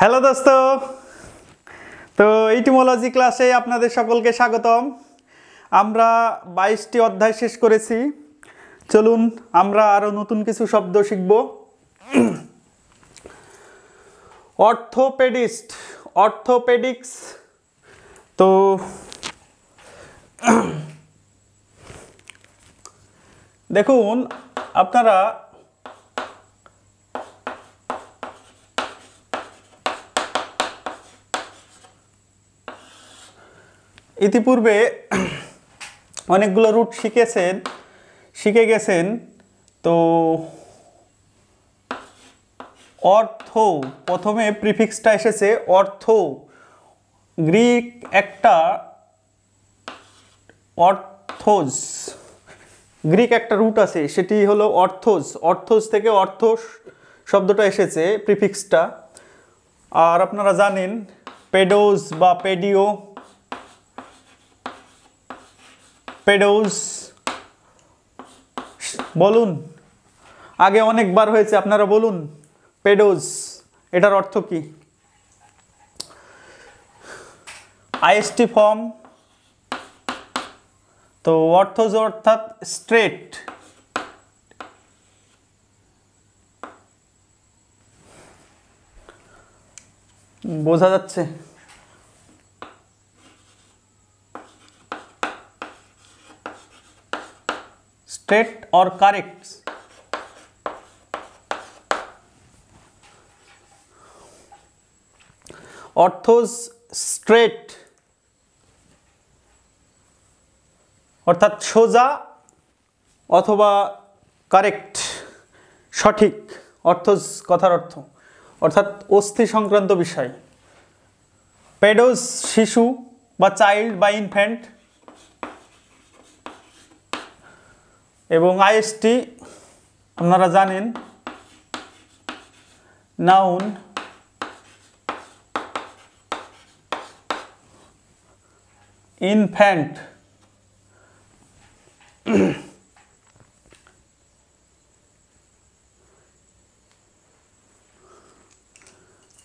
Hello দোস্ত, তো ইটিমোলজি ক্লাসে আপনাদের সকলকে স্বাগতম। আমরা 22টি অধ্যায় শেষ করেছি। চলুন আমরা আরও নতুন কিছু শব্দ শিখব। Orthopaedist, orthopaedics. তো দেখুন আপনারা ইতিপূর্বে অনেকগুলো রুট শিখে গেছেন। তো অর্থ, প্রথমে প্রিফিক্সটা এসেছে অর্থ। গ্রিক একটা অর্থোস, গ্রিক একটা রুট আছে, সেটি হলো অর্থোস। অর্থোস থেকে অর্থ শব্দটা এসেছে, প্রিফিক্সটা। আর আপনারা জানেন পেডোস বা পেডিও, পেডোস বলুন, আগে অনেকবার হয়েছে, আপনারা বলুন পেডোস, এটার অর্থ কি? IST form. তো অর্থোস অর্থাৎ স্ট্রেট। বোঝা যাচ্ছে? Straight or correct. অর্থোস স্ট্রেট অর্থাৎ সোজা, অথবা কারেক্ট সঠিক, অর্থোস কথার অর্থ অর্থাৎ অস্থি সংক্রান্ত বিষয়। পেডোস শিশু বা চাইল্ড বা ইনফ্যান্ট, এবং আইএসটি আপনারা জানেন নাউন। ইনফ্যান্ট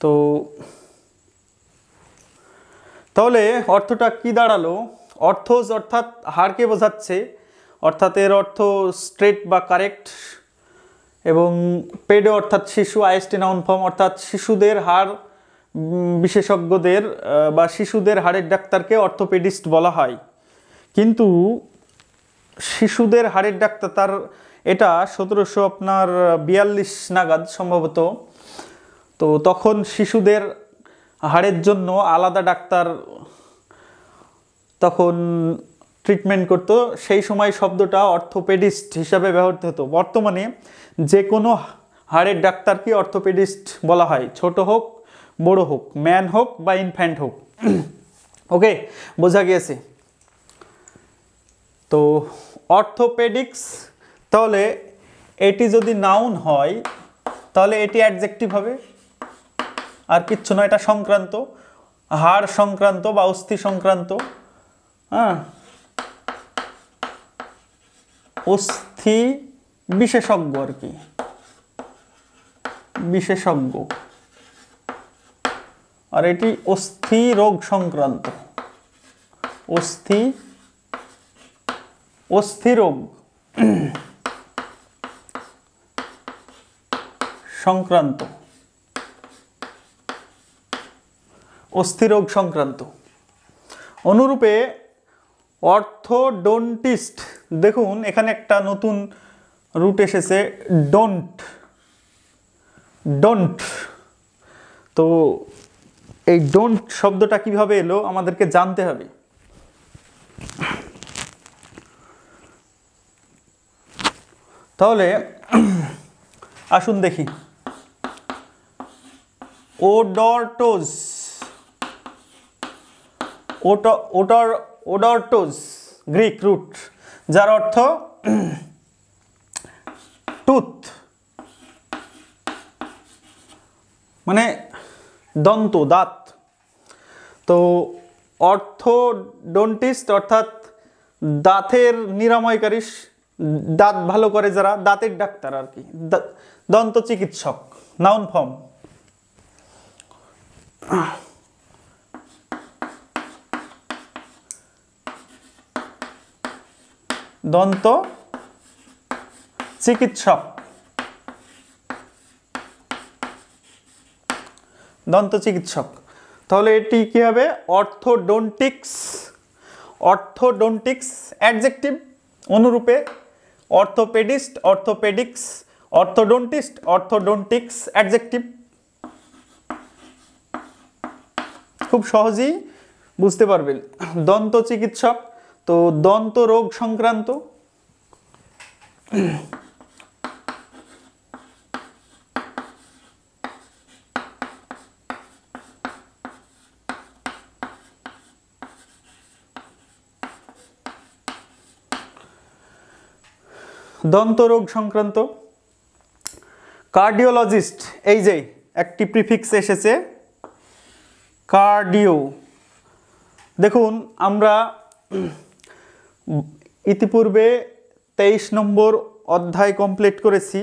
তো তাহলে অর্থটা কি দাঁড়ালো? অর্থোস অর্থাৎ হাড়কে বোঝাচ্ছে, অর্থাৎ এর অর্থ স্ট্রেট বা কারেক্ট। এবং পেডো অর্থাৎ শিশু, আইএসটি নাউন ফর্ম, অর্থাৎ শিশুদের হাড় বিশেষজ্ঞদের বা শিশুদের হাড়ের ডাক্তারকে অর্থোপেডিস্ট বলা হয়। কিন্তু শিশুদের হাড়ের ডাক্তার, তার এটা 1742 নাগাদ সম্ভবত। তো তখন শিশুদের হাড়ের জন্য আলাদা ডাক্তার তখন ট্রিটমেন্ট করতো। সেই সময় শব্দটা অর্থোপেডিস্ট হিসাবে ব্যবহৃত হতো। বর্তমানে যে কোনো হাড়ের ডাক্তারকে অর্থোপেডিস্ট বলা হয়, ছোট হোক বড় হোক, ম্যান হোক বা ইনফ্যান্ট হোক। ওকে, বোঝা গিয়েছে? তো অর্থোপেডিক্স, তাহলে এটি যদি নাউন হয় তাহলে এটি অ্যাডজেক্টিভ হবে, আর কিচ্ছু নয়। এটা সংক্রান্ত, হাড় সংক্রান্ত বা অস্থি সংক্রান্ত। হ্যাঁ, অস্থি বিশেষজ্ঞ আর কি, বিশেষজ্ঞ। আর এটি অস্থি রোগ সংক্রান্ত, অস্থি রোগ সংক্রান্ত, অস্থিরোগ সংক্রান্ত। অনুরূপে অর্থোডন্টিস্ট, দেখুন এখানে একটা নতুন রুট এসেছে, ডোন্ট। তো এই ডোন্ট শব্দটা কিভাবে এলো আমাদেরকে জানতে হবে। তাহলে আসুন দেখি। ওডরটোস, ওডরটোস গ্রিক রুট, যার অর্থ টুথ, মানে দন্ত, দাঁত। তো অর্থোডন্টিস্ট অর্থাৎ দাঁতের নিরাময়কারী, দাঁত ভালো করে যারা, দাঁতের ডাক্তার আর কি, দন্ত চিকিৎসক, নাউন ফর্ম। দন্ত চিকিৎসক, দন্ত চিকিৎসক। তাহলে এটি কি হবে? অর্থোডন্টিক্স, অর্থোডন্টিক্স অ্যাডজেক্টিভ অনুরূপে orthopaedist, orthopaedics, orthodontist, orthodontics adjective. খুব সহজেই বুঝতে পারবেন। দন্ত চিকিৎসক তো দন্ত রোগ সংক্রান্ত, দন্ত রোগ সংক্রান্ত। কার্ডিওলজিস্ট, এই যে একটি প্রিফিক্স এসেছে কার্ডিও। দেখুন আমরা ইতিপূর্বে 23 নম্বর অধ্যায় কমপ্লিট করেছি,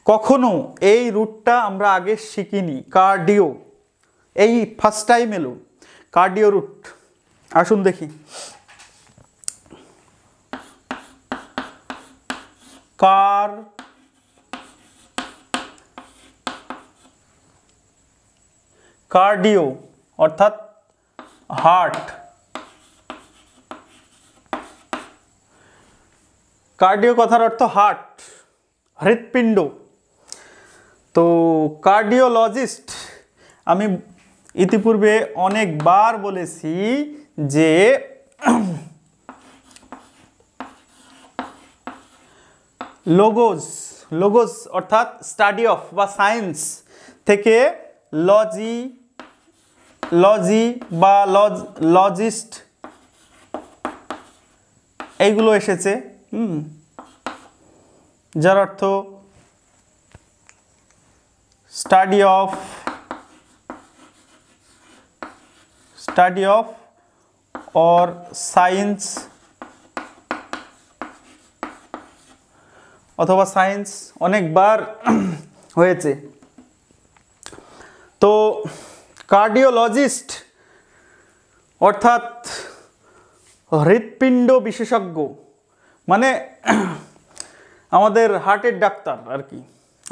কখনো এই রুটটা আমরা আগে শিখিনি। কার্ডিও এই ফার্স্ট টাইম এলো কার্ডিও রুট। আসুন দেখি। কার্ডিও অর্থাৎ হার্ট, কার্ডিও কথার অর্থ হার্ট, হৃৎপিণ্ড। তো কার্ডিওলজিস্ট আমি ইতিপূর্বে অনেকবার বলেছি যে লোগোস, লোগোস অর্থাৎ স্টাডি অফ বা সায়েন্স থেকে লজি, লজি বা লজিস্ট এইগুলো এসেছে, যার অর্থ স্টাডি অফ অর সায়েন্স অথবা সায়েন্স, অনেকবার হয়েছে। তো কার্ডিওলজিস্ট অর্থাৎ হৃৎপিণ্ড বিশেষজ্ঞ, মানে আমাদের হার্টের ডাক্তার আর কি,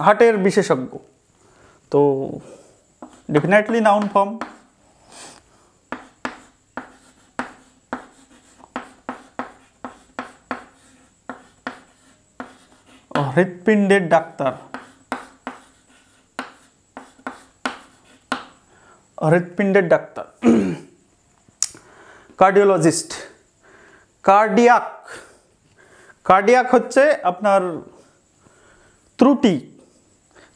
হার্টের বিশেষজ্ঞ। তো ডেফিনেটলি নাউন ফর্ম। হৃৎপিণ্ডের ডাক্তার, হৃৎপিণ্ডের ডাক্তার কার্ডিওলজিস্ট। কার্ডিয়াক, কার্ডিয়াক হচ্ছে আপনার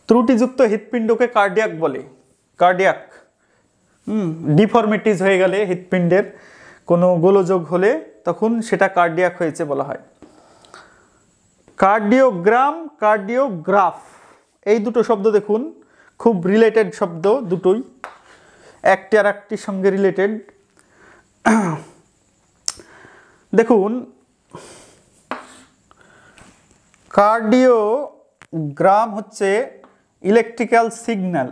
ত্রুটিযুক্ত হৃৎপিণ্ডকে কার্ডিয়াক বলে। কার্ডিয়াক ডিফর্মিটিস হয়ে গেলে হৃৎপিণ্ডের কোনো গোলযোগ হলে তখন সেটা কার্ডিয়াক হয়েছে বলা হয়। কার্ডিওগ্রাম, কার্ডিওগ্রাফ এই দুটো শব্দ দেখুন খুব রিলেটেড শব্দ, দুটোই একটি আর একটির সঙ্গে রিলেটেড। দেখুন কার্ডিওগ্রাম হচ্ছে ইলেকট্রিক্যাল সিগন্যাল।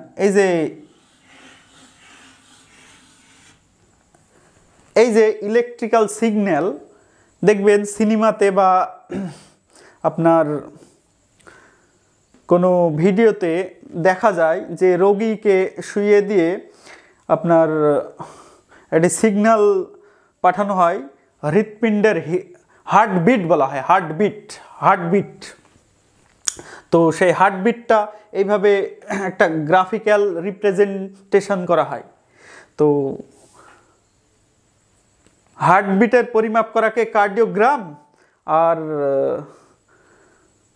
এই যে ইলেকট্রিক্যাল সিগন্যাল দেখবেন সিনেমাতে বা আপনার কোনো ভিডিওতে দেখা যায় যে রোগীকে শুইয়ে দিয়ে আপনার একটি সিগন্যাল পাঠানো হয়, হৃৎপিণ্ডের হার্টবিট বলা হয়, হার্টবিট। তো সেই হার্টবিটটা এইভাবে একটা গ্রাফিক্যাল রিপ্রেজেন্টেশন করা হয়। তো হার্টবিটের পরিমাপ করাকে কার্ডিওগ্রাম, আর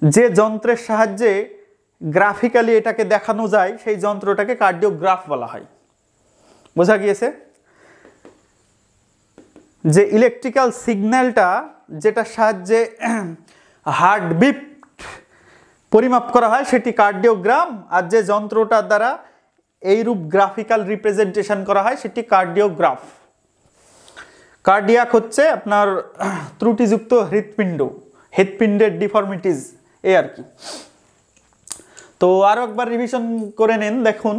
যে যন্ত্রের সাহায্যে গ্রাফিক্যালি এটাকে দেখানো যায় সেই যন্ত্রটাকে কার্ডিওগ্রাফ বলা হয়। বোঝা গিয়েছে? যে ইলেকট্রিক্যাল সিগন্যালটা যেটার সাহায্যে হার্টবিট পরিমাপ করা হয় সেটি কার্ডিওগ্রাম, আর যে যন্ত্রটার দ্বারা এইরূপ গ্রাফিক্যাল রিপ্রেজেন্টেশন করা হয় সেটি কার্ডিওগ্রাফ। কার্ডিয়াক হচ্ছে আপনার ত্রুটিযুক্ত হৃৎপিণ্ডের ডিফর্মিটিস এই আর কি। তো আরো একবার রিভিশন করে নেন। দেখুন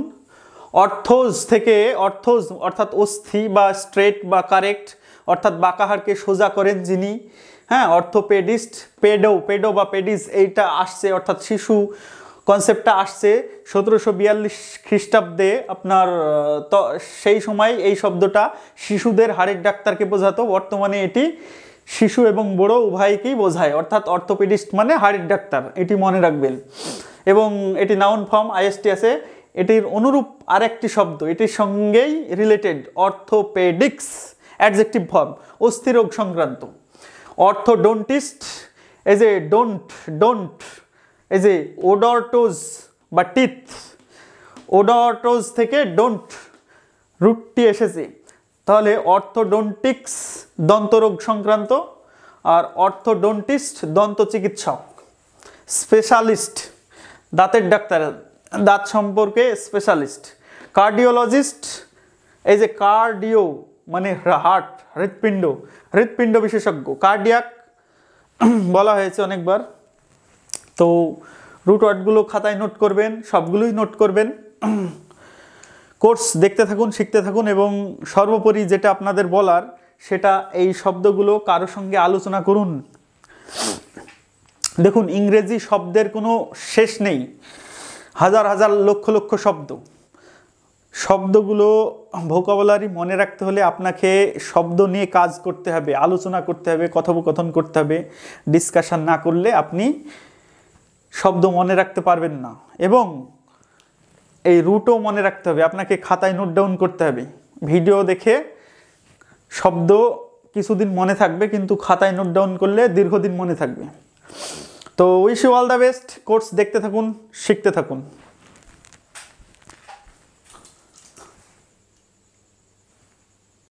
অর্থোজ থেকে, অর্থোজ অর্থাৎ অস্থি বা স্ট্রেট বা কারেক্ট অর্থাৎ বাঁকা হাড়কে সোজা করেন যিনি, হ্যাঁ, অর্থোপেডিস্ট। পেডো বা পেডিস এইটা আসছে, অর্থাৎ শিশু কনসেপ্টটা আসছে 1742 খ্রিস্টাব্দে আপনার। তো সেই সময় এই শব্দটা শিশুদের হাড়ের ডাক্তারকে বোঝাতো, বর্তমানে এটি শিশু এবং বড় উভয়কেই বোঝায়, অর্থাৎ অর্থোপেডিস্ট মানে হাড়ের ডাক্তার, এটি মনে রাখবেন। এবং এটি নাউন ফর্ম, আইএসটি আছে। এটির অনুরূপ আরেকটি শব্দ এটির সঙ্গেই রিলেটেড, অর্থোপেডিক্স, অ্যাডজেক্টিভ ফর্ম, অস্থিরোগ সংক্রান্ত। অর্থোডন্টিস্ট এই যে ডোন্ট এই যে ওডরটোজ বা টিথ, ওডরটোজ থেকে ডোন্ট রুটটি এসেছে, তাহলে অর্থোডন্টিক্স দন্তরোগ সংক্রান্ত, আর অর্থোডন্টিস্ট দন্ত চিকিৎসক। স্পেশালিস্ট দাঁতের ডাক্তার, দাঁত সম্পর্কে স্পেশালিস্ট। কার্ডিওলজিস্ট এই যে কার্ডিও মানে হার্ট, হৃৎপিণ্ড বিশেষজ্ঞ, কার্ডিয়াক বলা হয়েছে অনেকবার। তো রুট ওয়ার্ডগুলো খাতায় নোট করবেন, সবগুলোই নোট করবেন। কোর্স দেখতে থাকুন, শিখতে থাকুন, এবং সর্বোপরি যেটা আপনাদের বলার সেটা এই শব্দগুলো কারো সঙ্গে আলোচনা করুন। দেখুন, ইংরেজি শব্দের কোনো শেষ নেই, হাজার হাজার লক্ষ লক্ষ শব্দ। শব্দগুলো ভোকাবুলারি মনে রাখতে হলে আপনাকে শব্দ নিয়ে কাজ করতে হবে, আলোচনা করতে হবে, কথোপকথন করতে হবে। ডিসকাশন না করলে আপনি শব্দ মনে রাখতে পারবেন না। এবং এই রুটও মনে রাখতে হবে, আপনাকে খাতায় নোট ডাউন করতে হবে। ভিডিও দেখে শব্দ কিছুদিন মনে থাকবে, কিন্তু খাতায় নোট ডাউন করলে দীর্ঘদিন মনে থাকবে। তো wish you all the best. Course দেখতে থাকুন, শিখতে থাকুন।